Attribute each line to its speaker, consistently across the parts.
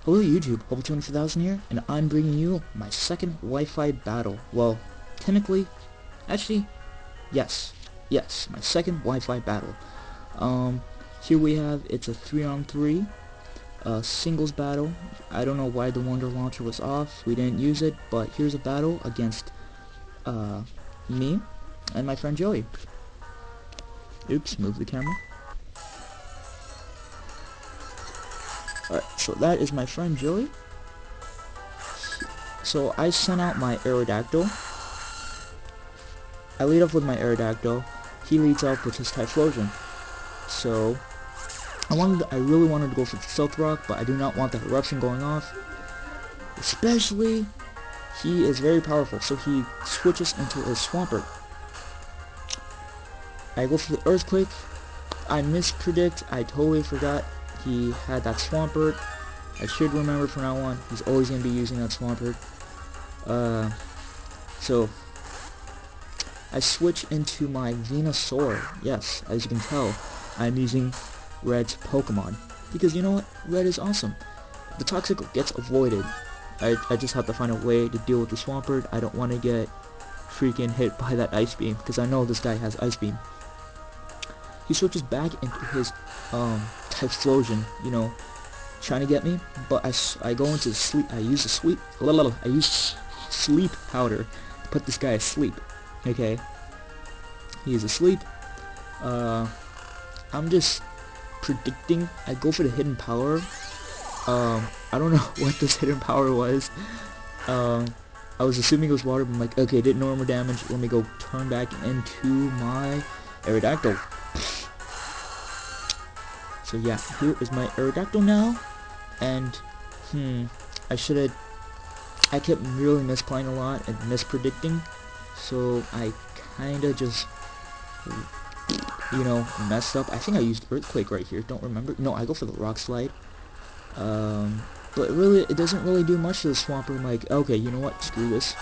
Speaker 1: Hello YouTube, Hubble24,000 here, and I'm bringing you my second Wi-Fi battle. Well, technically, actually, yes, my second Wi-Fi battle. Here we have, it's a 3-on-3, singles battle. I don't know why the Wonder Launcher was off, we didn't use it, but here's a battle against, me and my friend Joey. Oops, move the camera. Alright, so that is my friend Joey. So I sent out my Aerodactyl. I lead off with my Aerodactyl. He leads off with his Typhlosion. So I really wanted to go for the Stealth Rock, but I do not want that eruption going off. Especially, he is very powerful, so he switches into his Swampert. I go for the Earthquake. I mispredict. I totally forgot he had that Swampert. I should remember from now on. He's always going to be using that Swampert. So I switch into my Venusaur. Yes, as you can tell, I'm using Red's Pokemon. Because you know what? Red is awesome. The Toxic gets avoided. I just have to find a way to deal with the Swampert. I don't want to get freaking hit by that Ice Beam, because I know this guy has Ice Beam. He switches back into his Typhlosion, you know, trying to get me, but I go into sleep. I use sleep powder to put this guy asleep. Okay, he is asleep. I'm just predicting. I go for the hidden power. I don't know what this hidden power was. I was assuming it was water, but I'm like, okay, it did normal damage. Let me go turn back into my Aerodactyl. So yeah, here is my Aerodactyl now, and I kept really misplaying a lot and mispredicting, so I kinda just, you know, messed up. I think I used Earthquake right here, don't remember. No, I go for the Rock Slide. But really, it doesn't really do much to the Swampert. I'm like, okay, you know what, screw this.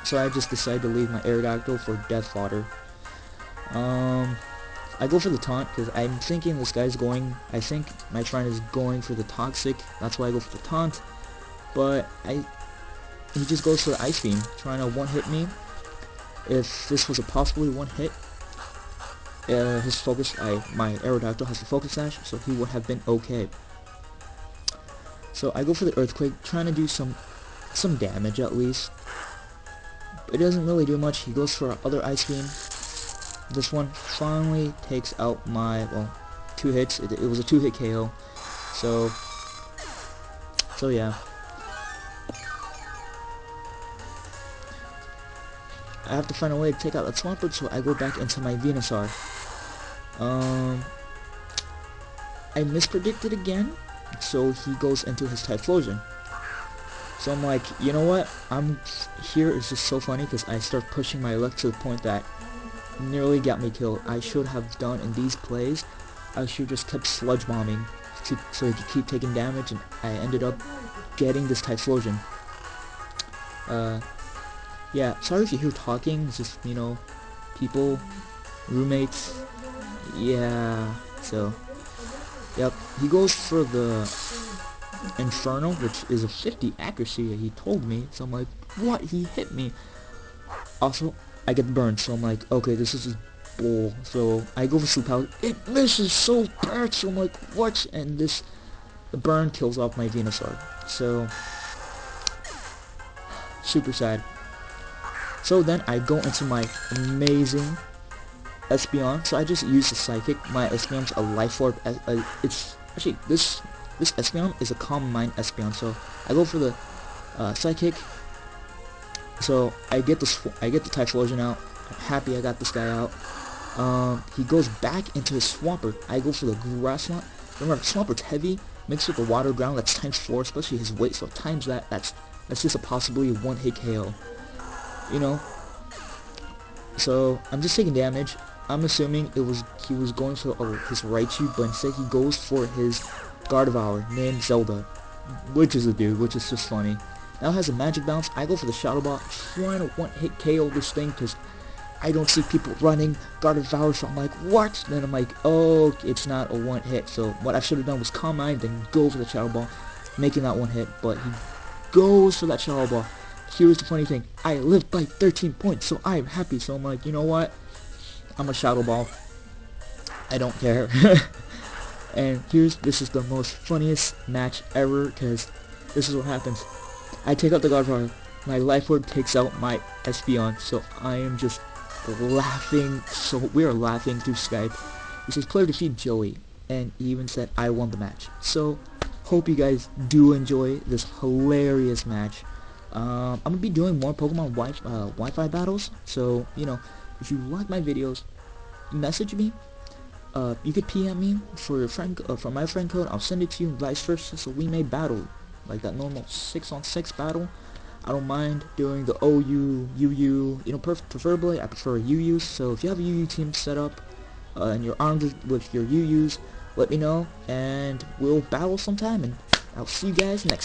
Speaker 1: So I just decided to leave my Aerodactyl for Death Fodder. I go for the Taunt, because I'm thinking this guy's going, I think my friend is going for the Toxic, that's why I go for the Taunt, but he just goes for the Ice Beam, trying to one-hit me. If this was a possibly one-hit, his focus, my Aerodactyl has the Focus Sash, so he would have been okay. So I go for the Earthquake, trying to do some damage at least. It doesn't really do much. He goes for other Ice Beam. This one finally takes out my, well, 2 hits. It was a 2-hit KO. So yeah. I have to find a way to take out that Swampert, so I go back into my Venusaur. I mispredicted again, so he goes into his Typhlosion. So I'm like, you know what? Here is just so funny, because I start pushing my luck to the point that nearly got me killed. I should have done in these plays, I should just kept sludge bombing so he could keep taking damage, and I ended up getting this Typhlosion. Yeah, sorry if you hear talking, it's just, you know, people, roommates, yeah, so, yep, he goes for the Inferno, which is a 50 accuracy, he told me, so I'm like, what, he hit me. Also, I get burned, so I'm like, okay, this is just bull. So I go for Sleep Powder. It misses so bad, so I'm like, what? And the burn kills off my Venusaur. So, super sad. So then I go into my amazing Espeon. So I just use the Psychic. My Espeon's a Life Orb. It's actually this Espeon is a Calm Mind Espeon. So I go for the Psychic. So I get the Typhlosion out. I'm happy I got this guy out. He goes back into his Swampert. I go for the Grass Knot. Remember, Swampert's heavy, mixed with the Water Ground. That's times 4, especially his weight. So times that. That's just a possibly one-hit KO. You know. So I'm just taking damage. I'm assuming he was going for his Raichu, but instead he goes for his Gardevoir named Zelda, which is a dude, which is just funny. Now has a Magic Bounce. I go for the Shadow Ball, trying to one-hit KO this thing, because I don't see people running Gardevoir, so I'm like, what? Then I'm like, oh, it's not a one-hit. So what I should have done was Calm Mind, then go for the Shadow Ball. making that one hit, but he goes for that shadow ball. Here's the funny thing. I live by 13 points, so I'm happy. So I'm like, you know what? I'm a shadow ball. I don't care. And this is the most funniest match ever, because this is what happens. I take out the Godfather. My life orb takes out my Espeon, so I am just laughing. So we are laughing through Skype. He says, player defeat Joey, and he even said I won the match. So hope you guys do enjoy this hilarious match. I'm gonna be doing more Pokemon Wi-Fi battles. So you know, if you like my videos, message me. You could PM me for your friend for my friend code. I'll send it to you, and vice versa. So we may battle like that normal 6-on-6 battle. I don't mind doing the OU, UU. You know, preferably I prefer UUs. So if you have a UU team set up and you're armed with your UUs, let me know, and we'll battle sometime. And I'll see you guys next time.